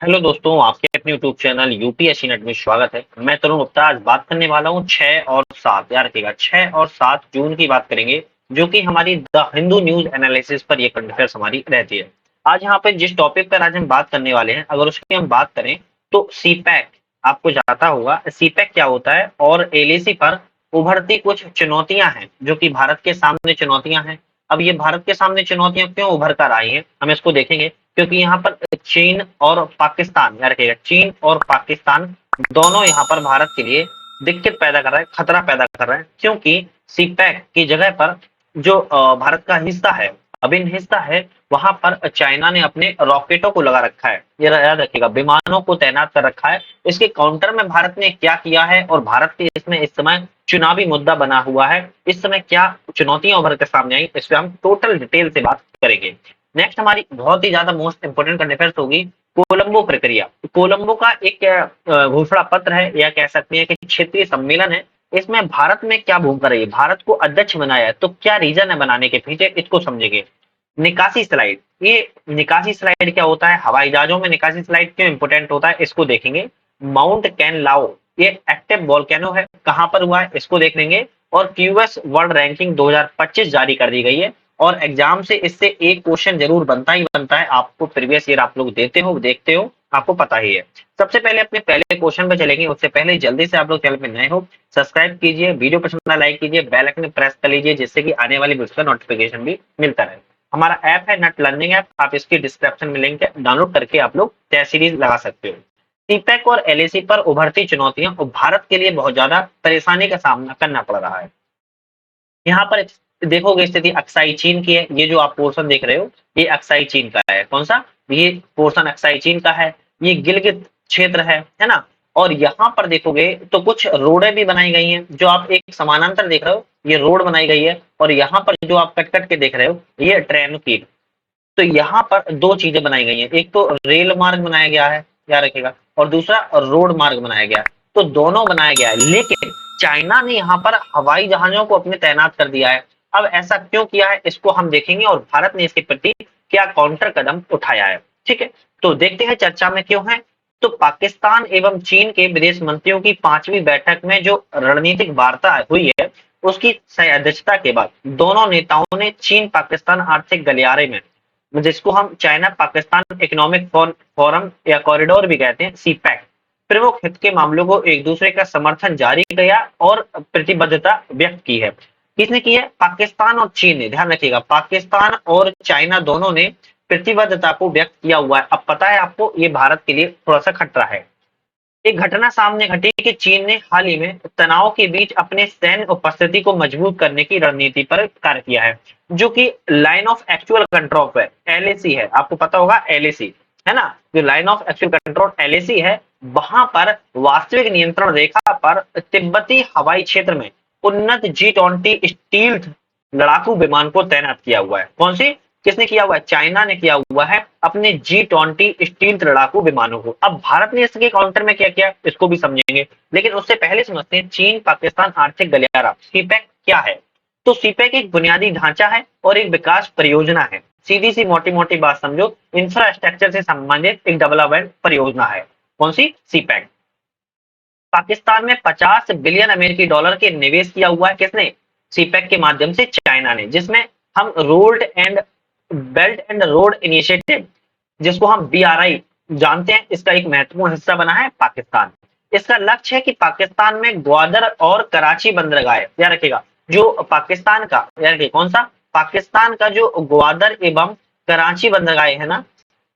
Hello दोस्तों, आपके अपने यूट्यूब चैनल यूपीएससी नेट में स्वागत है। मैं तरुण गुप्ता आज बात करने वाला हूँ 6 और 7, याद रखिएगा 6 और 7 जून की बात करेंगे, जो कि हमारी द हिंदू न्यूज एनालिसिस पर ये करंट अफेयर्स हमारी रहती है। आज यहाँ पे जिस टॉपिक पर आज हम बात करने वाले हैं, अगर उसकी हम बात करें तो सीपैक, आपको जाता होगा सीपैक क्या होता है और एलएसी पर उभरती कुछ चुनौतियां हैं जो कि भारत के सामने चुनौतियां हैं। अब ये भारत के सामने चुनौतियां क्यों उभर कर आई हैं, हम इसको देखेंगे। क्योंकि यहाँ पर चीन और पाकिस्तान, याद रखिएगा चीन और पाकिस्तान दोनों यहाँ पर भारत के लिए दिक्कत पैदा कर रहे हैं, खतरा पैदा कर रहे हैं। क्योंकि सीपैक की जगह पर जो भारत का हिस्सा है, अभिन्न हिस्सा है, वहां पर चाइना ने अपने रॉकेटों को लगा रखा है। ये याद रखिएगा, विमानों को तैनात कर रखा है। इसके काउंटर में भारत ने क्या किया है और भारत के इसमें इस समय चुनावी मुद्दा बना हुआ है, इस समय क्या चुनौतियां उभर के सामने आई, इस पर हम टोटल डिटेल से बात करेंगे। नेक्स्ट हमारी बहुत ही ज्यादा मोस्ट इंपोर्टेंट करंट अफेयर्स होगी कोलंबो प्रक्रिया। कोलंबो का एक घोषणा पत्र है, या कह सकते हैं कि क्षेत्रीय सम्मेलन है। इसमें भारत में क्या भूमिका रही है, भारत को अध्यक्ष बनाया है, तो क्या रीजन है बनाने के पीछे, इसको समझेंगे। निकासी स्लाइड, ये निकासी स्लाइड क्या होता है, हवाई जहाजों में निकासी स्लाइड क्यों इंपोर्टेंट होता है, इसको देखेंगे। माउंट कैन लाओ, ये एक्टिव वोल्केनो है, कहां पर हुआ है, इसको देख लेंगे। और क्यूएस वर्ल्ड रैंकिंग 2025 जारी कर दी गई है। और एग्जाम से इससे एक क्वेश्चन जरूर बनता ही बनता है, आपको प्रीवियस ईयर आप लोग देते हो देखते हो, आपको पता ही है। सबसे पहले अपने पहले क्वेश्चन पे चलेंगे, उससे पहले जल्दी से आप लोग चैनल पे नए हो सब्सक्राइब कीजिए, वीडियो पसंद आए लाइक कीजिए, बेल आइकन प्रेस कर लीजिए, जिससे कि आने वाली वीडियो का नोटिफिकेशन भी मिलता रहे। हमारा ऐप है नेट लर्निंग ऐप, आप इसकी डिस्क्रिप्शन में लिंक है, डाउनलोड करके आप लोग टेस्ट सीरीज लगा सकते हो। सीपैक और एलएसी पर उभरती चुनौतियां और भारत के लिए बहुत ज्यादा परेशानी का सामना करना पड़ रहा है। यहाँ पर देखोगे स्थिति अक्साई चीन की है। ये जो आप पोर्शन देख रहे हो, ये अक्साई चीन का है। कौन सा, ये पोर्शन अक्साई चीन का है। ये गिलगित क्षेत्र है ना। और यहाँ पर देखोगे तो कुछ रोडें भी बनाई गई हैं, जो आप एक समानांतर देख रहे हो, ये रोड बनाई गई है। और यहाँ पर जो आप कट कट के देख रहे हो, ये ट्रेन की। तो यहाँ पर दो चीजें बनाई गई हैं, एक तो रेल मार्ग बनाया गया है, याद रखिएगा, और दूसरा रोड मार्ग बनाया गया है। तो दोनों बनाया गया है, लेकिन चाइना ने यहाँ पर हवाई जहाजों को अपने तैनात कर दिया है। अब ऐसा क्यों किया है, इसको हम देखेंगे, और भारत ने इसके प्रति क्या काउंटर कदम उठाया है। ठीक है, तो देखते हैं चर्चा में क्यों है। तो पाकिस्तान एवं चीन के विदेश मंत्रियों की 5वीं बैठक में जो रणनीतिक वार्ता हुई है, उसकी अध्यक्षता के बाद दोनों नेताओं ने चीन पाकिस्तान आर्थिक गलियारे में, जिसको हम चाइना पाकिस्तान इकोनॉमिक फोरम या कॉरिडोर भी कहते हैं, सीपैक, प्रमुख हित के मामलों को एक दूसरे का समर्थन जारी किया और प्रतिबद्धता व्यक्त की है। किसने की है, पाकिस्तान और चीन ने, ध्यान रखिएगा पाकिस्तान और चाइना दोनों ने प्रतिबद्धता को व्यक्त किया हुआ है। अब पता है आपको, ये भारत के लिए थोड़ा सा खतरा है। एक घटना सामने घटी कि चीन ने हाल ही में तनाव के बीच अपने सैन्य उपस्थिति को मजबूत करने की रणनीति पर कार्य किया है, जो कि लाइन ऑफ एक्चुअल कंट्रोल है, एलएसी है। आपको पता होगा एलएसी है ना, जो line of actual control LAC है, वहां पर वास्तविक नियंत्रण रेखा पर तिब्बती हवाई क्षेत्र में उन्नत G-20 स्टील लड़ाकू विमान को तैनात किया हुआ है। कौन सी, किसने किया हुआ है, चाइना ने किया हुआ है अपने G-20 स्टील लड़ाकू विमानों को। अब भारत ने इसके काउंटर में क्या किया, इसको भी समझेंगे, लेकिन उससे पहले समझते हैं चीन पाकिस्तान आर्थिक गलियारा सीपैक क्या है। तो सीपैक एक बुनियादी ढांचा है और एक विकास परियोजना है। सीधी सी मोटी मोटी बात समझो, इंफ्रास्ट्रक्चर से संबंधित एक डेवलपमेंट परियोजना है। कौन सी, सीपैक। पाकिस्तान में 50 बिलियन अमेरिकी डॉलर के निवेश किया हुआ है, किसने, सीपैक के माध्यम से चाइना ने, जिसमें हम road and belt and road initiative, जिसको हम बीआरआई जानते हैं, इसका एक महत्वपूर्ण हिस्सा बना है पाकिस्तान। इसका लक्ष्य है कि पाकिस्तान में ग्वादर और कराची बंदरगाह, याद रखिएगा, जो पाकिस्तान का, याद रखिए कौन सा, पाकिस्तान का जो ग्वादर एवं कराची बंदरगाह है ना,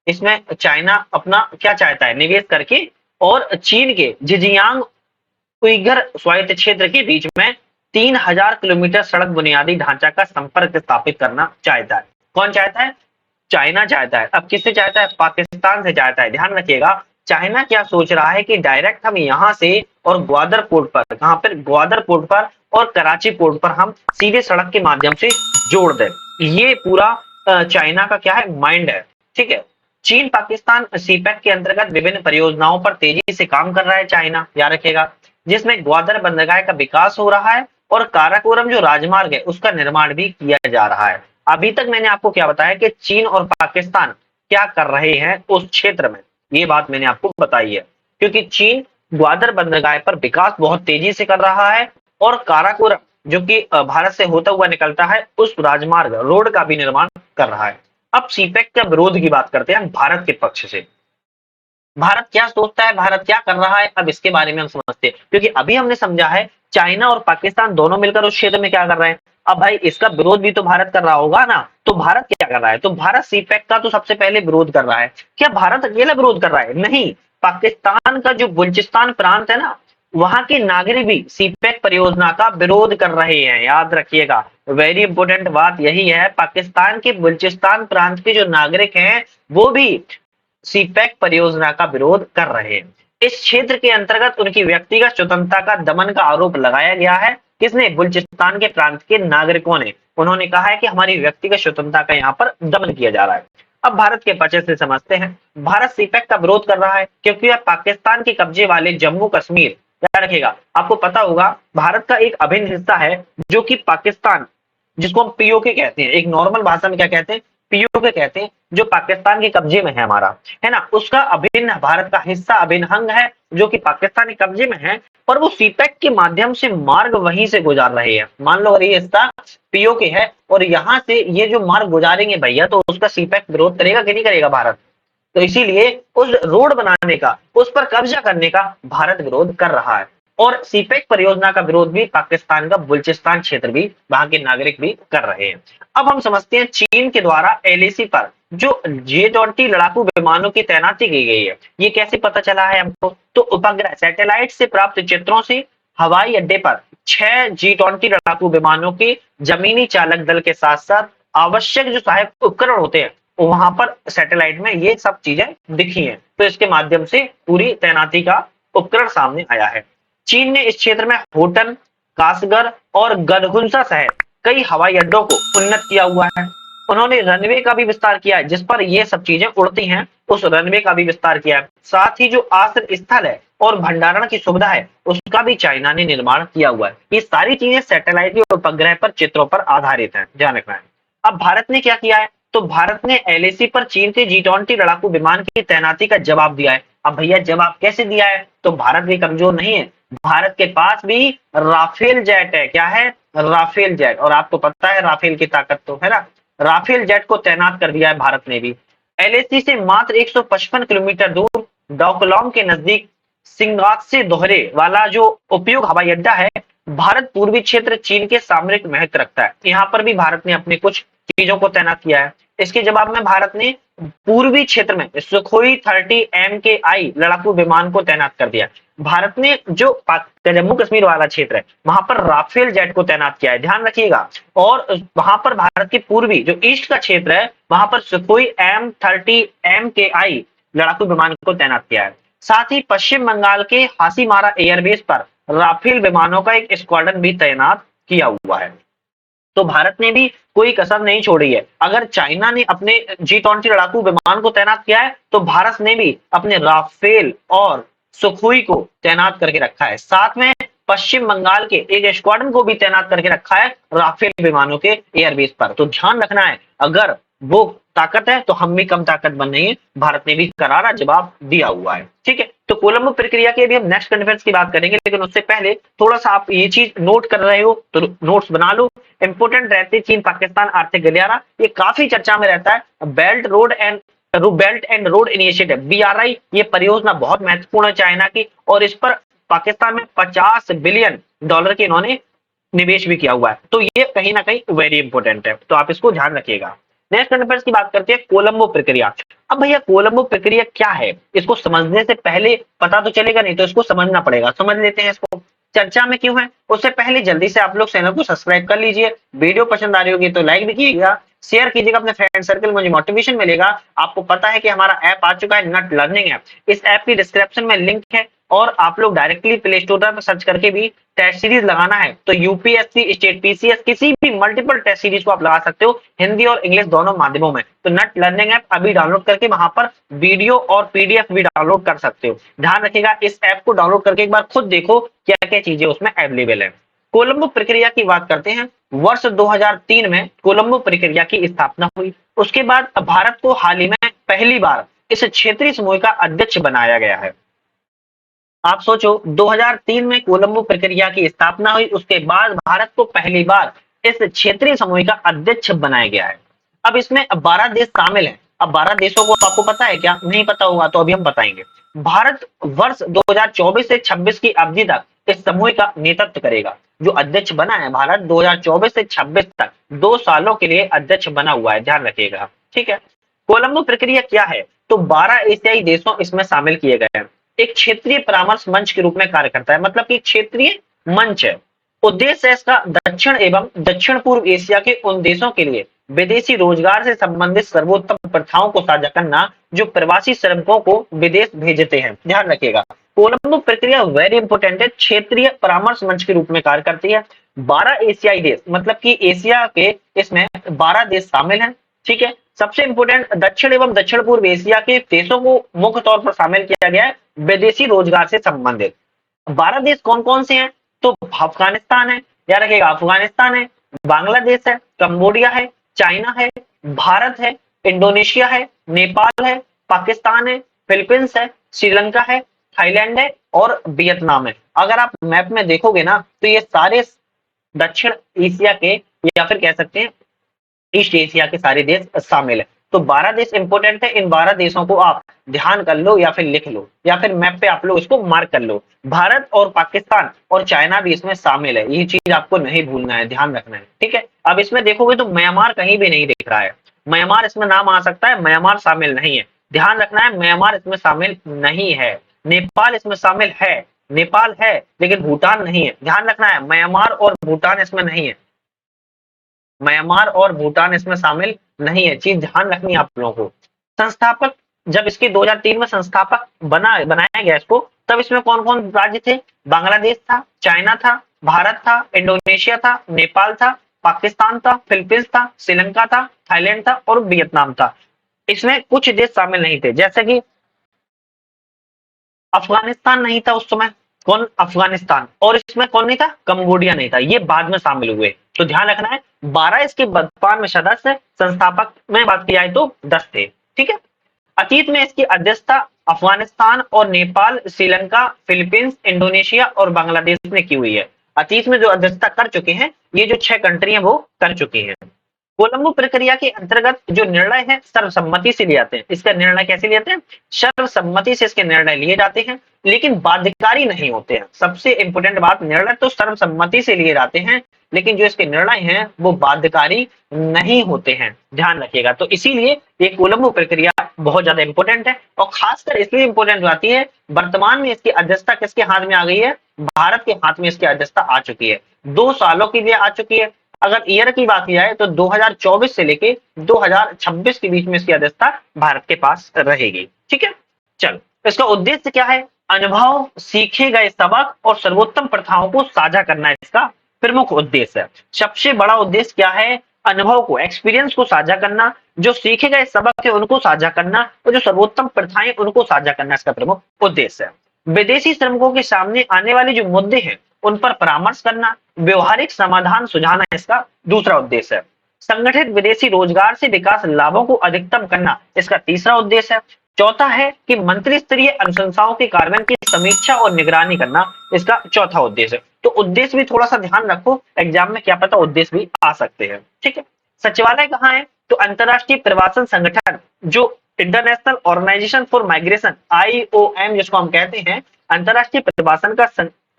इसमें चाइना अपना क्या चाहता है, निवेश करके, और चीन के जिजियांग उइगर स्वायत्त क्षेत्र के बीच में 3000 किलोमीटर सड़क बुनियादी ढांचा का संपर्क स्थापित करना चाहता है। कौन चाहता है, चाइना चाहता है। अब किससे चाहता है, पाकिस्तान से चाहता है। ध्यान रखिएगा, चाइना क्या सोच रहा है कि डायरेक्ट हम यहाँ से और ग्वादर पोर्ट पर, कहां पर, ग्वादर पोर्ट पर और कराची पोर्ट पर हम सीधे सड़क के माध्यम से जोड़ दें। ये पूरा चाइना का क्या है, माइंड है। ठीक है, चीन पाकिस्तान सीपैक के अंतर्गत विभिन्न परियोजनाओं पर तेजी से काम कर रहा है चाइना, याद रखिएगा, जिसमें ग्वादर बंदरगाह का विकास हो रहा है और काराकोरम जो राजमार्ग है उसका निर्माण भी किया जा रहा है। अभी तक मैंने आपको क्या बताया कि चीन और पाकिस्तान क्या कर रहे हैं उस क्षेत्र में, ये बात मैंने आपको बताई है, क्योंकि चीन ग्वादर बंदरगाह पर विकास बहुत तेजी से कर रहा है और काराकोरम जो कि भारत से होता हुआ निकलता है उस राजमार्ग रोड का भी निर्माण कर रहा है। अब सीपेक का विरोध की बात करते हैं भारत के पक्ष से। भारत क्या सोचता है, भारत क्या कर रहा है, अब इसके बारे में हम समझते हैं, क्योंकि अभी हमने समझा है चाइना और पाकिस्तान दोनों मिलकर उस क्षेत्र में क्या कर रहे हैं। अब भाई इसका विरोध भी तो भारत कर रहा होगा ना, तो भारत क्या कर रहा है, तो भारत सीपेक का तो सबसे पहले विरोध कर रहा है। क्या भारत अकेला विरोध कर रहा है? नहीं, पाकिस्तान का जो बलूचिस्तान प्रांत है ना, वहां के नागरिक भी सीपेक परियोजना का विरोध कर रहे हैं। याद रखिएगा, वेरी इंपोर्टेंट बात यही है, पाकिस्तान के बलूचिस्तान प्रांत के जो नागरिक हैं वो भी सीपैक परियोजना का विरोध कर रहे हैं। इस क्षेत्र के अंतर्गत उनकी व्यक्तिगत स्वतंत्रता का दमन का आरोप लगाया गया है। किसने? बलूचिस्तान के प्रांत के नागरिकों ने। उन्होंने कहा है कि हमारी व्यक्तिगत स्वतंत्रता का यहाँ पर दमन किया जा रहा है। अब भारत के पक्ष से समझते हैं। भारत सीपैक का विरोध कर रहा है क्योंकि यह पाकिस्तान के कब्जे वाले जम्मू कश्मीर, याद रखिएगा, आपको पता होगा भारत का एक अभिन्न हिस्सा है जो कि पाकिस्तान, जिसको हम पीओके कहते हैं, एक नॉर्मल भाषा में क्या कहते हैं, पीओके कहते हैं, जो पाकिस्तान के कब्जे में है हमारा, है ना, उसका अभिन्न भारत का हिस्सा, अभिन्न अंग है जो कि पाकिस्तान के कब्जे में है। पर वो सीपैक के माध्यम से मार्ग वहीं से गुजार रहे हैं। मान लो अगर ये हिस्सा पीओके है और यहाँ से ये जो मार्ग गुजारेंगे भैया, तो उसका सीपैक विरोध करेगा कि नहीं करेगा भारत? तो इसीलिए उस रोड बनाने का, उस पर कब्जा करने का भारत विरोध कर रहा है। और सीपेक परियोजना का विरोध भी पाकिस्तान का बलूचिस्तान क्षेत्र भी, वहां के नागरिक भी कर रहे हैं। अब हम समझते हैं चीन के द्वारा एलएसी पर जो J-20 लड़ाकू विमानों की तैनाती की गई है, ये कैसे पता चला है हमको? तो उपग्रह सैटेलाइट से प्राप्त चित्रों से हवाई अड्डे पर 6 J-20 लड़ाकू विमानों के जमीनी चालक दल के साथ साथ आवश्यक जो सहायक उपकरण होते हैं, वहां पर सैटेलाइट में ये सब चीजें दिखी हैं। तो इसके माध्यम से पूरी तैनाती का उपकरण सामने आया है। चीन ने इस क्षेत्र में होटन, कासगर और गनहुंसा सहित कई हवाई अड्डों को उन्नत किया हुआ है। उन्होंने रनवे का भी विस्तार किया है, जिस पर ये सब चीजें उड़ती हैं, उस रनवे का भी विस्तार किया है। साथ ही जो आश्रय स्थल है और भंडारण की सुविधा है, उसका भी चाइना ने निर्माण किया हुआ है। ये सारी चीजें सैटेलाइट के उपग्रह पर चित्रों पर आधारित हैं, ध्यान रखना है। अब भारत ने क्या किया है? तो भारत ने एलएसी पर चीन के J-20 लड़ाकू विमान की तैनाती का जवाब दिया है। अब भैया जवाब कैसे दिया है? तो भारत भी कमजोर नहीं है, भारत के पास भी राफेल जेट है। क्या है? Rafale jet. और आपको पता है राफेल की ताकत तो, है ना, राफेल जेट को तैनात कर दिया है भारत ने भी। एलएसी से मात्र 155 किलोमीटर दूर डोकलाम के नजदीक सिंगात्से दोहरे वाला जो उपयोग हवाई अड्डा है, भारत पूर्वी क्षेत्र चीन के सामरिक महत्व रखता है। यहाँ पर भी भारत ने अपने कुछ चीजों को तैनात किया है। इसके जवाब में भारत ने पूर्वी क्षेत्र में सुखोई 30 MKI लड़ाकू विमान को तैनात कर दिया। भारत ने जो जम्मू कश्मीर वाला क्षेत्र है, वहां पर राफेल जेट को तैनात किया है, ध्यान रखिएगा। और वहां पर भारत के पूर्वी जो ईस्ट का क्षेत्र है, वहां पर सुखोई M30 MKI लड़ाकू विमान को तैनात किया है। साथ ही पश्चिम बंगाल के हासीमारा एयरबेस पर राफेल विमानों का एक स्क्वाड्रन भी तैनात किया हुआ है। तो भारत ने भी कोई कसर नहीं छोड़ी है। अगर चाइना ने अपने J-20 लड़ाकू विमान को तैनात किया है, तो भारत ने भी अपने राफेल और सुखोई को तैनात करके रखा है। साथ में पश्चिम बंगाल के एक स्क्वाड्रन को भी तैनात करके रखा है राफेल विमानों के एयरबेस पर। तो ध्यान रखना है, अगर वो ताकत है तो हम भी कम ताकतवर नहीं है। भारत ने भी करारा जवाब दिया हुआ है। ठीक है, तो कोलंबो प्रक्रिया के भी हम नेक्स्ट कॉन्फ्रेंस की बात करेंगे, लेकिन उससे पहले थोड़ा सा आप ये चीज नोट कर रहे हो तो नोट्स बना लो। इंपोर्टेंट रहते चीन पाकिस्तान आर्थिक गलियारा, ये काफी चर्चा में रहता है। Belt and road initiative BRI, ये परियोजना बहुत महत्वपूर्ण है चाइना की, और इस पर पाकिस्तान में $50 बिलियन के इन्होंने निवेश भी किया हुआ है। तो ये कहीं ना कहीं वेरी इंपॉर्टेंट है, तो आप इसको ध्यान रखिएगा। नेक्स्ट कॉन्फ्रेंस की बात करते हैं कोलंबो प्रक्रिया। अब भैया कोलंबो प्रक्रिया क्या है, इसको समझने से पहले पता तो चलेगा नहीं, तो इसको समझना पड़ेगा। समझ लेते हैं इसको, चर्चा में क्यों है। उससे पहले जल्दी से आप लोग चैनल को सब्सक्राइब कर लीजिए। वीडियो पसंद आ रही होगी तो लाइक भी कीजिएगा, शेयर कीजिएगा अपने फ्रेंड सर्कल, मुझे मोटिवेशन मिलेगा। आपको पता है कि हमारा ऐप आ चुका है, नट लर्निंग ऐप। इस ऐप की डिस्क्रिप्शन में लिंक है, और आप लोग डायरेक्टली प्ले स्टोर पर सर्च करके भी टेस्ट सीरीज लगाना है तो यूपीएससी, स्टेट पीसीएस, किसी भी मल्टीपल टेस्ट सीरीज को आप लगा सकते हो, हिंदी और इंग्लिश दोनों माध्यमों में। तो नट लर्निंग ऐप अभी डाउनलोड करके वहां पर वीडियो और पीडीएफ भी डाउनलोड कर सकते हो। ध्यान रखिएगा, इस ऐप को डाउनलोड करके एक बार खुद देखो क्या क्या चीजें उसमें अवेलेबल है। कोलंबो प्रक्रिया की बात करते हैं। वर्ष 2003 में कोलंबो प्रक्रिया की स्थापना हुई। उसके बाद भारत को हाल ही में पहली बार इस क्षेत्रीय समूह का अध्यक्ष बनाया गया है। आप सोचो 2003 में कोलंबो प्रक्रिया की स्थापना हुई, उसके बाद भारत को पहली बार इस क्षेत्रीय समूह का अध्यक्ष बनाया गया है। अब इसमें 12 देश शामिल हैं। अब 12 देशों को आपको पता है क्या? नहीं पता होगा तो अभी हम बताएंगे। भारत वर्ष 2024 से 26 की अवधि तक इस समूह का नेतृत्व करेगा। जो अध्यक्ष बना है भारत 2024 से 26 तक 2 सालों के लिए अध्यक्ष बना हुआ है, ध्यान रखिएगा। ठीक है, कोलंबो प्रक्रिया क्या है? तो 12 एशियाई देशों इसमें शामिल किए गए हैं। एक क्षेत्रीय परामर्श मंच के रूप में कार्य करता है, मतलब कि क्षेत्रीय मंच है। उद्देश्य है इसका दक्षिण एवं दक्षिण पूर्व एशिया के उन देशों के लिए विदेशी रोजगार से संबंधित सर्वोत्तम प्रथाओं को साझा करना जो प्रवासी श्रमिकों को विदेश भेजते हैं। ध्यान रखिएगा, कोलंबो प्रक्रिया वेरी इंपोर्टेंट है, क्षेत्रीय परामर्श मंच के रूप में कार्य करती है। 12 एशियाई देश, मतलब कि एशिया के इसमें 12 देश शामिल हैं। ठीक है, सबसे इंपोर्टेंट दक्षिण एवं दक्षिण पूर्व एशिया के देशों को मुख्य तौर पर शामिल किया गया है विदेशी रोजगार से संबंधित। 12 देश कौन कौन से हैं? तो अफगानिस्तान है, याद रखिएगा, अफगानिस्तान है, बांग्लादेश है, कंबोडिया है, चाइना है, भारत है, इंडोनेशिया है, नेपाल है, पाकिस्तान है, फिलीपींस है, श्रीलंका है, थाईलैंड है और वियतनाम है। अगर आप मैप में देखोगे ना तो ये सारे दक्षिण एशिया के या फिर कह सकते हैं ईस्ट एशिया के सारे देश शामिल है। तो 12 देश इंपोर्टेंट है, इन 12 देशों को आप ध्यान कर लो या फिर लिख लो या फिर मैप पे आप लोग इसको मार्क कर लो। भारत और पाकिस्तान और चाइना भी इसमें शामिल है, ये चीज आपको नहीं भूलना है, ध्यान रखना है। ठीक है, अब इसमें देखोगे तो म्यांमार कहीं भी नहीं दिख रहा है। म्यांमार इसमें नाम आ सकता है, म्यांमार शामिल नहीं है, ध्यान रखना है, म्यांमार इसमें शामिल नहीं है। नेपाल इसमें शामिल है, नेपाल है लेकिन भूटान नहीं है, ध्यान रखना है, म्यांमार और भूटान इसमें नहीं है, म्यांमार और भूटान इसमें शामिल नहीं है, चीज ध्यान रखनी है आप लोगों को। संस्थापक, जब इसके 2003 में संस्थापक बनाया गया इसको, तब इसमें कौन कौन राज्य थे? बांग्लादेश था, चाइना था, भारत था, इंडोनेशिया था, नेपाल था, पाकिस्तान था, फिलीपींस था, श्रीलंका था, थाईलैंड था और वियतनाम था। इसमें कुछ देश शामिल नहीं थे, जैसे कि अफगानिस्तान नहीं था उस समय, कौन? अफगानिस्तान। और इसमें कौन नहीं था? कंबोडिया नहीं था, ये बाद में शामिल हुए। तो ध्यान रखना है, 12 इसके वर्तमान में सदस्य, संस्थापक में बात की जाए तो 10 थे। ठीक है, अतीत में इसकी अध्यक्षता अफगानिस्तान और नेपाल, श्रीलंका, फिलीपींस, इंडोनेशिया और बांग्लादेश ने की हुई है। अतीत में जो अध्यक्षता कर चुके हैं ये जो 6 कंट्री हैं वो कर चुकी हैं। कोलंबो प्रक्रिया के अंतर्गत जो निर्णय है सर्वसम्मति से लिए जाते हैं। इसका निर्णय कैसे लेते हैं? सर्वसम्मति से इसके निर्णय लिए जाते हैं, लेकिन बाध्यकारी नहीं होते हैं। सबसे इंपोर्टेंट बात, निर्णय तो सर्वसम्मति से लिए जाते हैं लेकिन जो इसके निर्णय हैं वो बाध्यकारी नहीं होते हैं, ध्यान रखिएगा। तो इसीलिए ये कोलंबो प्रक्रिया बहुत ज्यादा इंपोर्टेंट है और खासकर इसलिए इंपोर्टेंट आती है, वर्तमान में इसकी अध्यक्षता किसके हाथ में आ गई है? भारत के हाथ में इसकी अध्यक्षता आ चुकी है, 2 सालों के लिए आ चुकी है। अगर ईयर की बात की जाए तो 2024 से लेके 2026 के बीच में इसकी अध्यक्षता भारत के पास रहेगी। ठीक है, चल इसका उद्देश्य क्या है? अनुभव, सीखे गए सबक और सर्वोत्तम प्रथाओं को साझा करना इसका प्रमुख उद्देश्य है। सबसे बड़ा उद्देश्य क्या है? अनुभव को, एक्सपीरियंस को साझा करना, जो सीखे गए सबक है उनको साझा करना और जो सर्वोत्तम प्रथाएं उनको साझा करना इसका प्रमुख उद्देश्य है। विदेशी श्रमिकों के सामने आने वाले जो मुद्दे हैं उन पर परामर्श करना, व्यवहारिक समाधान सुझाना इसका दूसरा उद्देश्य है। संगठित विदेशी रोजगार से विकास लाभों को अधिकतम करना इसका तीसरा उद्देश्य है। चौथा है कि मंत्री स्तरीय अनुशंसाओं के कार्यान्वयन की समीक्षा और निगरानी करना इसका चौथा उद्देश्य है। तो उद्देश्य भी थोड़ा सा ध्यान रखो, एग्जाम में क्या पता उद्देश्य भी आ सकते हैं। ठीक है, सचिवालय कहाँ है? तो अंतरराष्ट्रीय प्रवासन संगठन, जो international organization for migration, IOM जिसको हम कहते हैं, अंतरराष्ट्रीय प्रवासन का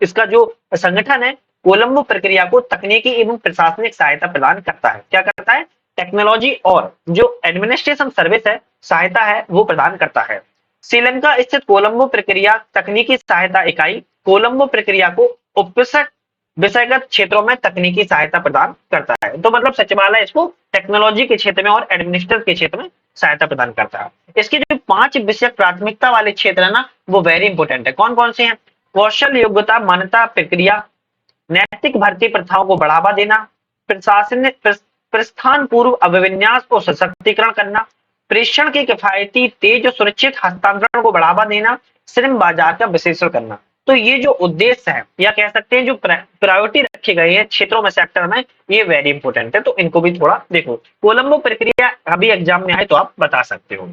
इसका जो संगठन है, कोलंबो प्रक्रिया को तकनीकी एवं प्रशासनिक सहायता प्रदान करता है। क्या करता है? टेक्नोलॉजी और जो एडमिनिस्ट्रेशन सर्विस है, सहायता है, वो प्रदान करता है। श्रीलंका स्थित कोलंबो प्रक्रिया तकनीकी सहायता इकाई कोलंबो प्रक्रिया को उपविष्ट विषयगत क्षेत्रों में तकनीकी सहायता प्रदान करता है। तो मतलब सचिवालय इसको टेक्नोलॉजी के क्षेत्र में और एडमिनिस्ट्रेशन के क्षेत्र में सहायता प्रदान करता है। इसके जो 5 विषय प्राथमिकता वाले क्षेत्र है ना, वो वेरी इंपोर्टेंट है। कौन कौन से हैं? कौशल, योग्यता, मान्यता प्रक्रिया, नैतिक भर्ती प्रथाओं को बढ़ावा देना, प्रशासनिक प्रस्थान पूर्व अभिविन्यास को सशक्तिकरण करना, प्रेषण के किफायती, तेज और सुरक्षित हस्तांतरण को बढ़ावा देना, श्रम बाजार का विश्लेषण करना। तो ये जो उद्देश्य है या कह सकते हैं जो प्रायोरिटी रखे गए हैं क्षेत्रों में, सेक्टर में, ये वेरी इंपोर्टेंट है। तो इनको भी थोड़ा देखो। कोलंबो प्रक्रिया अभी एग्जाम में आए तो आप बता सकते हो।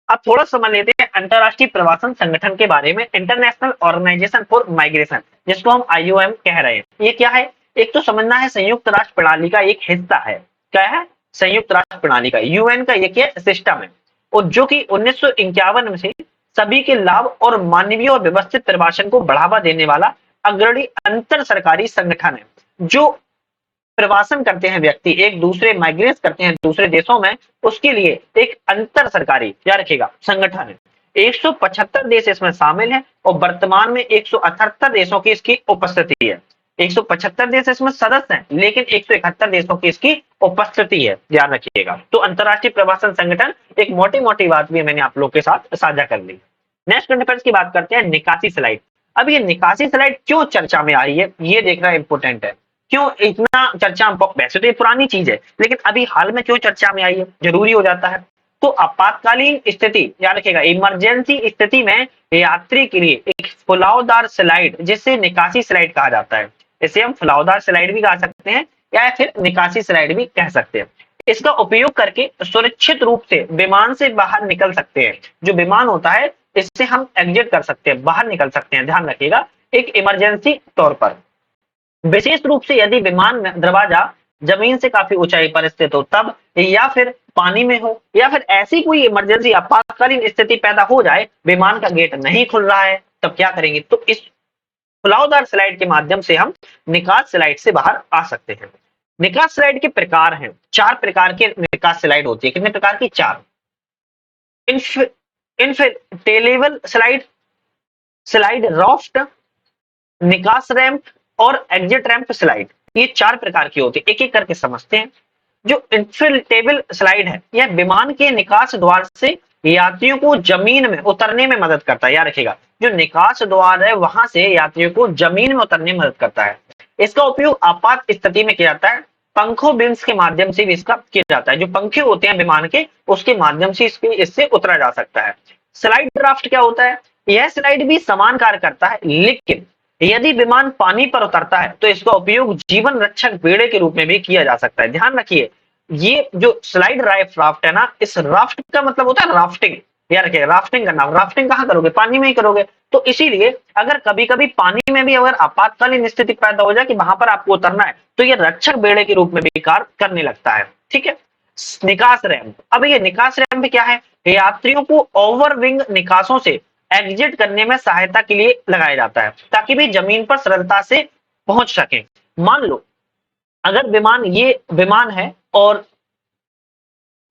अब थोड़ा समझ लेते हैं अंतरराष्ट्रीय प्रवासन संगठन के बारे में, इंटरनेशनल ऑर्गेनाइजेशन फॉर माइग्रेशन, जिसको हम IOM कह रहे हैं। ये क्या है? एक तो समझना है संयुक्त राष्ट्र प्रणाली का एक हिस्सा है। क्या है? संयुक्त राष्ट्र प्रणाली का, UN का एक सिस्टम है, और जो कि 1951 में से सभी के लाभ और मानवीय और व्यवस्थित प्रवासन को बढ़ावा देने वाला अग्रणी अंतर सरकारी संगठन है। जो प्रवासन करते हैं व्यक्ति, एक दूसरे माइग्रेट करते हैं दूसरे देशों में, उसके लिए एक अंतर सरकारी, याद रखिएगा, संगठन है। 175 देश इसमें शामिल हैं और वर्तमान में 178 देशों की इसकी उपस्थिति है। 175 देश इसमें सदस्य हैं, लेकिन 171 देशों की इसकी उपस्थिति है, ध्यान रखिएगा। तो अंतरराष्ट्रीय प्रवासन संगठन, एक मोटी मोटी बात भी मैंने आप लोग के साथ साझा कर ली। नेक्स्ट करंट अफेयर्स की बात करते हैं, निकासी स्लाइड। अब ये निकासी स्लाइड क्यों चर्चा में आ रही है, ये देखना इंपॉर्टेंट है। क्यों इतना चर्चा, वैसे तो ये पुरानी चीज है, लेकिन अभी हाल में क्यों चर्चा में आई है, जरूरी हो जाता है। तो आपातकालीन स्थिति, याद रखिएगा, इमरजेंसी स्थिति में यात्री के लिए एक फुलावदार स्लाइड, जिसे निकासी स्लाइड कहा जाता है, इसे हम फुलावदार स्लाइड भी कह सकते हैं या फिर निकासी स्लाइड भी कह सकते हैं। इसका उपयोग करके सुरक्षित रूप से विमान से बाहर निकल सकते हैं। जो विमान होता है, इससे हम एग्जिट कर सकते हैं, बाहर निकल सकते हैं, ध्यान रखिएगा, एक इमरजेंसी तौर पर। विशेष रूप से यदि विमान में दरवाजा जमीन से काफी ऊंचाई पर स्थित हो तब, या फिर पानी में हो, या फिर ऐसी कोई इमरजेंसी आपातकालीन स्थिति पैदा हो जाए, विमान का गेट नहीं खुल रहा है, तब क्या करेंगे? तो इस फुलावदार स्लाइड के माध्यम से हम निकास स्लाइड से बाहर आ सकते हैं। निकास स्लाइड के प्रकार हैं, 4 प्रकार के निकास स्लाइड होती है। कितने प्रकार की? 4। इनफिलेबल स्लाइड, स्लाइड राफ्ट, निकास रैंप और एग्जिट रैंप स्लाइड, ये 4 प्रकार की होती है। एक एक करके समझते हैं। जो इनफिलेबल स्लाइड है, यह विमान के निकास द्वार से यात्रियों को जमीन में उतरने में मदद करता है। याद रखिएगा, जो निकास द्वार है वहां से यात्रियों को जमीन में उतरने में मदद करता है। इसका उपयोग आपात स्थिति में किया जाता है। पंखों बिम्स के माध्यम से भी इसका किया जाता है। जो पंखे होते हैं विमान के, उसके माध्यम से इससे उतरा जा सकता है। स्लाइड ड्राफ्ट क्या होता है? यह स्लाइड भी समान कार्य करता है, लेकिन यदि विमान पानी पर उतरता है तो इसका उपयोग जीवन रक्षक बेड़े के रूप में भी किया जा सकता है। ध्यान रखिए, ये जो स्लाइड राफ्ट है ना, इस राफ्ट का मतलब होता है राफ्टिंग। याद रखिए, राफ्टिंग करना, राफ्टिंग कहाँ करोगे? पानी में ही करोगे। तो इसीलिए अगर कभी कभी पानी में भी अगर आपातकालीन स्थिति पैदा हो जाए कि वहां पर आपको उतरना है, तो ये रक्षक बेड़े के रूप में भी कार्य करने लगता है। ठीक है। निकास रैंप, अब ये निकास रैंप क्या है? यात्रियों को ओवरविंग निकासों से एग्जिट करने में सहायता के लिए लगाया जाता है, ताकि भी जमीन पर सरलता से पहुंच सके। मान लो अगर विमान, ये विमान है और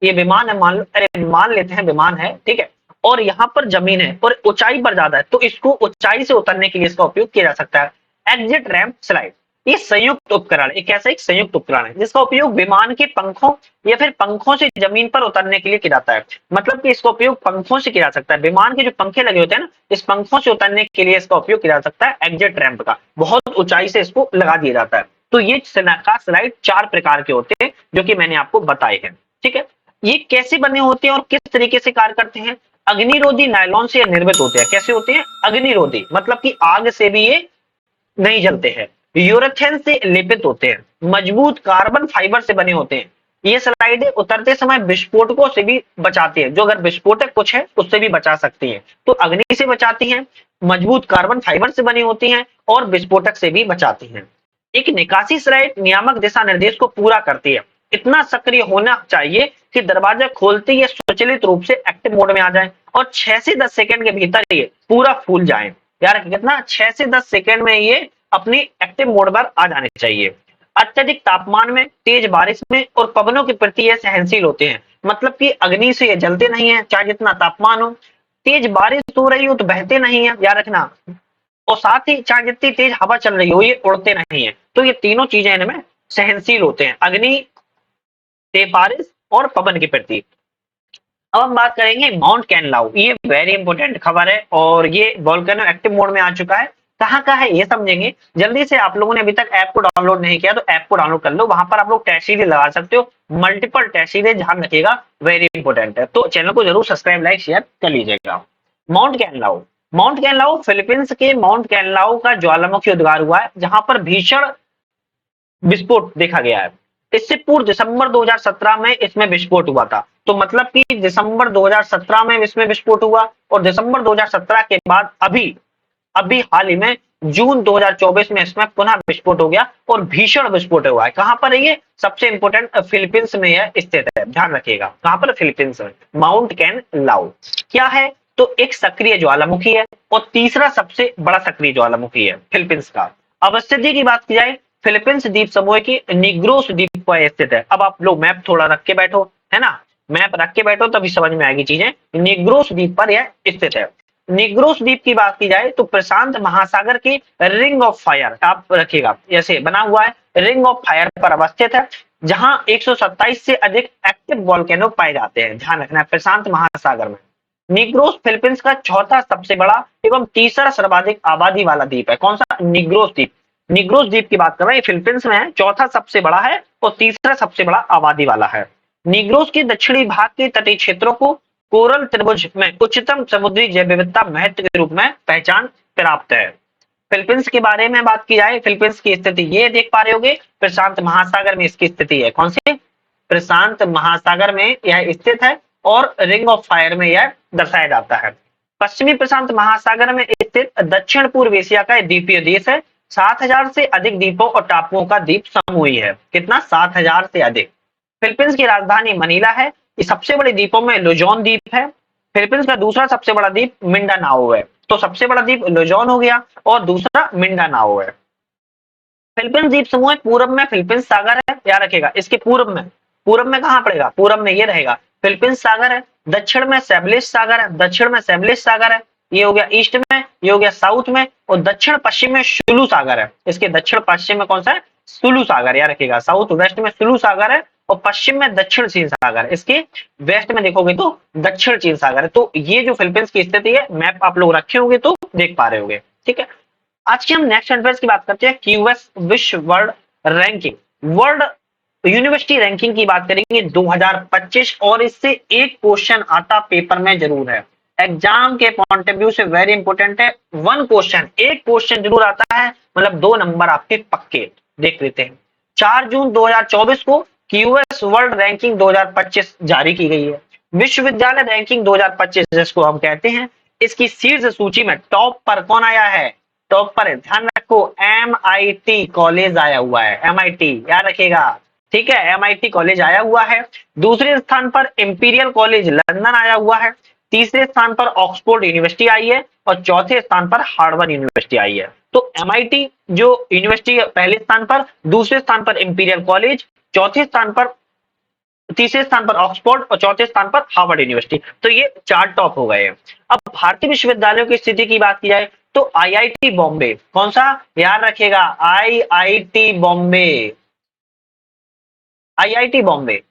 ये विमान है, मान लो, अरे मान लेते हैं विमान है, ठीक है, और यहाँ पर जमीन है और ऊंचाई पर ज्यादा है, तो इसको ऊंचाई से उतरने के लिए इसका उपयोग किया जा सकता है, एग्जिट रैंप स्लाइड। ये संयुक्त उपकरण, एक ऐसा एक संयुक्त उपकरण है जिसका उपयोग विमान के पंखों या फिर पंखों से जमीन पर उतरने के लिए किया जाता है। मतलब कि इसका उपयोग पंखों से किया जा सकता है। विमान के जो पंखे लगे होते हैं ना, इस पंखों से उतरने के लिए इसका उपयोग किया जा सकता है, एग्जिट रैंप का। बहुत ऊंचाई से इसको लगा दिया जाता है। तो ये स्लाइड 4 प्रकार के होते हैं, जो कि मैंने आपको बताए हैं। ठीक है। ये कैसे बने होते हैं और किस तरीके से कार्य करते हैं? अग्निरोधी नायलॉन से निर्मित होते हैं। कैसे होते हैं? अग्निरोधी, मतलब कि आग से भी ये नहीं जलते हैं। यूरेथेन से लेपित होते हैं। मजबूत कार्बन फाइबर से बने होते हैं। ये स्लाइडें उतरते समय विस्फोटकों से भी बचाती है। जो अगर विस्फोटक कुछ है उससे भी बचा सकती हैं। तो अग्नि से बचाती हैं, मजबूत कार्बन फाइबर से बनी होती हैं और विस्फोटक से भी बचाती हैं। एक निकासी स्लाइड नियामक दिशा निर्देश को पूरा करती है। इतना सक्रिय होना चाहिए कि दरवाजा खोलते ही स्वचालित रूप से एक्टिव मोड में आ जाए और 6 से 10 सेकंड के भीतर ये पूरा फूल जाए। यार कितना? 6 से 10 सेकंड में ये अपनी एक्टिव मोड पर आ जाने चाहिए। अत्यधिक तापमान में, तेज बारिश में और पवनों के प्रति ये सहनशील होते हैं। मतलब कि अग्नि से ये जलते नहीं है, चाहे जितना तापमान हो। तेज बारिश हो रही हो तो बहते नहीं है, याद रखना। और साथ ही चाहे जितनी तेज हवा चल रही हो, ये उड़ते नहीं है। तो ये तीनों चीजें इनमें सहनशील होते हैं, अग्नि, तेज बारिश और पवन के प्रति। अब हम बात करेंगे माउंट कैनलाउ। ये वेरी इंपॉर्टेंट खबर है और ये वोल्केनो एक्टिव मोड में आ चुका है। कहाँ का है ये समझेंगे। जल्दी से, आप लोगों ने अभी तक ऐप को डाउनलोड नहीं किया तो ऐप को डाउनलोड कर लो। वहां पर आप लोग टेस्ट सीरीज लगा सकते हो, मल्टीपल टेस्ट सीरीज, ध्यान रखिएगा, वेरी इंपॉर्टेंट है। तो चैनल को जरूर सब्सक्राइब, लाइक, शेयर कर लीजिएगा। माउंट कैनलाउ, माउंट कैनलाउ फिलीपींस के माउंट कैनलाउ का ज्वालामुखी उद्गार हुआ है, जहां पर भीषण विस्फोट देखा गया है। इससे पूर्व दिसंबर 2017 में इसमें विस्फोट हुआ था। तो मतलब कि दिसंबर 2017 में इसमें विस्फोट हुआ और दिसंबर 2017 के बाद अभी अभी हाल ही में जून 2024 में इसमें पुनः विस्फोट हो गया और भीषण विस्फोट हुआ है। कहां पर है ये? सबसे इंपोर्टेंट फिलीपींस में यह स्थित है, ध्यान रखिएगा। कहां पर? फिलीपींस में, माउंट कैन लाउ। क्या है? तो एक सक्रिय ज्वालामुखी है और तीसरा सबसे बड़ा सक्रिय ज्वालामुखी है फिलीपींस का। अवस्थिति की बात की जाए, फिलीपींस द्वीप समूह की निग्रोस द्वीप पर स्थित है। अब आप लोग मैप थोड़ा रख के बैठो, है ना, मैप रख के बैठो तभी समझ में आएगी चीजें। निग्रोस द्वीप पर यह स्थित है। निग्रोस द्वीप की बात की जाए तो प्रशांत महासागर की रिंग ऑफ फायर, आप रखिएगा ऐसे बना हुआ है, रिंग ऑफ फायर पर अवस्थित है, जहां 127 से अधिक एक्टिव वोल्केनो पाए जाते हैं। ध्यान रखना है, प्रशांत महासागर में। निग्रोस फिलीपींस का चौथा सबसे बड़ा एवं तीसरा सर्वाधिक आबादी वाला द्वीप है। कौन सा? निग्रोस द्वीप। निग्रोस द्वीप की बात कर रहे हैं, फिलीपींस में है, चौथा सबसे बड़ा है और तीसरा सबसे बड़ा आबादी वाला है। निग्रोस के दक्षिणी भाग के तटीय क्षेत्रों को कोरल त्रिभुज में उच्चतम समुद्री जैव विविधता महत्व के रूप में पहचान प्राप्त है। फिलीपींस के बारे में बात की जाए, फिलीपींस की स्थिति ये देख पा रहे होगे, प्रशांत महासागर में इसकी स्थिति है। कौन सी? प्रशांत महासागर में यह स्थित है और रिंग ऑफ फायर में यह दर्शाया जाता है। पश्चिमी प्रशांत महासागर में स्थित दक्षिण पूर्व एशिया का द्वीपीय देश है। 7,000 से अधिक द्वीपों और टापुओं का द्वीप समूह है। कितना? 7,000 से अधिक। फिलीपींस की राजधानी मनीला है। ये सबसे बड़े द्वीपों में लुजोन द्वीप है। फिलीपींस का दूसरा सबसे बड़ा द्वीप मिंडानाओ है। तो सबसे बड़ा द्वीप लुजोन हो गया और दूसरा मिंडानाओ है। फिलीपींस द्वीप समूह पूर्व में फिलीपींस सागर है, याद रखिएगा। इसके पूर्व में कहां पड़ेगा? पूर्व में ये रहेगा, फिलीपींस सागर है। दक्षिण में सेबलिस सागर है, दक्षिण में सेबलिस सागर है। ये हो गया ईस्ट में, ये हो गया साउथ में, और दक्षिण पश्चिम में सुलू सागर है। इसके दक्षिण पश्चिम में कौन सा है? सुलू सागर, याद रखिएगा। साउथ वेस्ट में सुलू सागर है और पश्चिम में दक्षिण चीन सागर है। इसके वेस्ट में देखोगे तो दक्षिण चीन सागर है। तो ये जो फिलीपींस की स्थिति है, मैप आप लोग रखे होंगे तो देख पा रहे होंगे, ठीक है। आज की हम नेक्स्ट अफेयर्स की बात करते हैं, क्यूएस विश्व world ranking, world university ranking की बात करेंगे 2025, और इससे एक क्वेश्चन आता पेपर में जरूर है, एग्जाम के पॉइंट ऑफ व्यू से वेरी इंपॉर्टेंट है। वन क्वेश्चन, एक क्वेश्चन जरूर आता है, मतलब 2 नंबर आपके पक्के। देख लेते हैं। 4 जून 2024 को क्यूएस वर्ल्ड रैंकिंग 2025 जारी की गई है। विश्वविद्यालय रैंकिंग 2025 जिसको हम कहते हैं, इसकी शीर्ष सूची में टॉप पर कौन आया है? टॉप पर है, ध्यान रखो, MIT कॉलेज आया हुआ है। MIT याद रखिएगा, ठीक है, MIT कॉलेज आया हुआ है। दूसरे स्थान पर इंपीरियल कॉलेज लंदन आया हुआ है। तीसरे स्थान पर ऑक्सफोर्ड यूनिवर्सिटी आई है और चौथे स्थान पर हार्वर्ड यूनिवर्सिटी आई है। तो MIT जो यूनिवर्सिटी पहले स्थान पर, दूसरे स्थान पर इंपीरियल कॉलेज, चौथे स्थान पर, तीसरे स्थान पर ऑक्सफोर्ड और चौथे स्थान पर हार्वर्ड यूनिवर्सिटी। तो ये 4 टॉप हो गए हैं। अब भारतीय विश्वविद्यालयों की स्थिति की बात की जाए तो IIT बॉम्बे, कौन सा? याद रखिएगा, IIT बॉम्बे। IIT बॉम्बे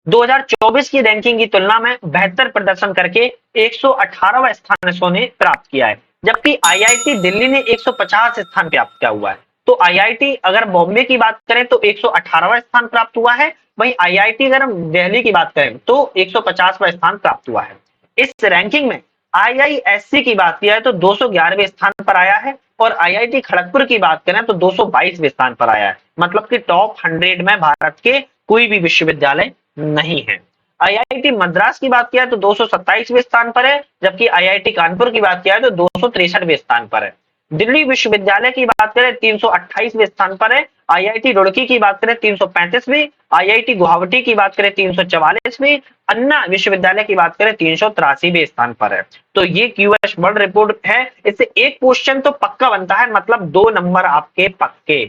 2024 की रैंकिंग की तुलना में बेहतर प्रदर्शन करके 118वां स्थान इसने प्राप्त किया है, जबकि IIT दिल्ली ने 150 स्थान प्राप्त किया हुआ है। तो IIT अगर बॉम्बे की बात करें तो 118वां स्थान प्राप्त हुआ है, वहीं IIT अगर हम दिल्ली की बात करें तो 150वां स्थान प्राप्त हुआ है। इस रैंकिंग में IISc की बात की जाए तो 211वें स्थान पर आया है और IIT खड़गपुर की बात करें तो 222वें स्थान पर आया है। मतलब कि टॉप 100 में भारत के कोई भी विश्वविद्यालय नहीं है। IIT मद्रास की बात किया तो 227वें स्थान पर है, जबकि IIT कानपुर की बात किया तो 263वें स्थान पर है। दिल्ली विश्वविद्यालय की बात करें 328वें स्थान पर है। IIT रुड़की की बात करें 335वीं, IIT गुवाहाटी की बात करें 344वीं, अन्ना विश्वविद्यालय की बात करें 383वें स्थान पर है। तो ये क्यूएस वर्ल्ड रिपोर्ट है, इससे एक क्वेश्चन तो पक्का बनता है, मतलब 2 नंबर आपके पक्के,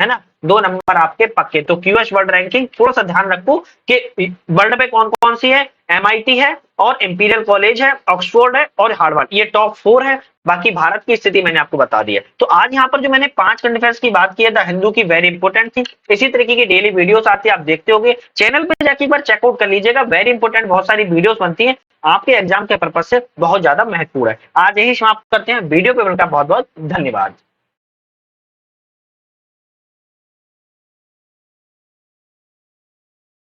है ना, 2 नंबर आपके पक्के। तो क्यूएस वर्ल्ड रैंकिंग थोड़ा सा ध्यान रखो कि वर्ल्ड पे कौन कौन सी है, MIT है और इंपीरियल कॉलेज है, ऑक्सफोर्ड है और हार्वर्ड, ये टॉप 4 है। बाकी भारत की स्थिति मैंने आपको बता दी है। तो आज यहाँ पर जो मैंने 5 करंट अफेयर्स की बात की है, द हिंदू की वेरी इंपॉर्टेंट थी। इसी तरीके की डेली वीडियोस आती है, आप देखते होंगे, चैनल पे जाके एक बार चेकआउट कर लीजिएगा, वेरी इंपॉर्टेंट बहुत सारी वीडियोस बनती है, आपके एग्जाम के पर्पज से बहुत ज्यादा महत्वपूर्ण है। आज यही समाप्त करते हैं, वीडियो पे मिलकर बहुत बहुत धन्यवाद।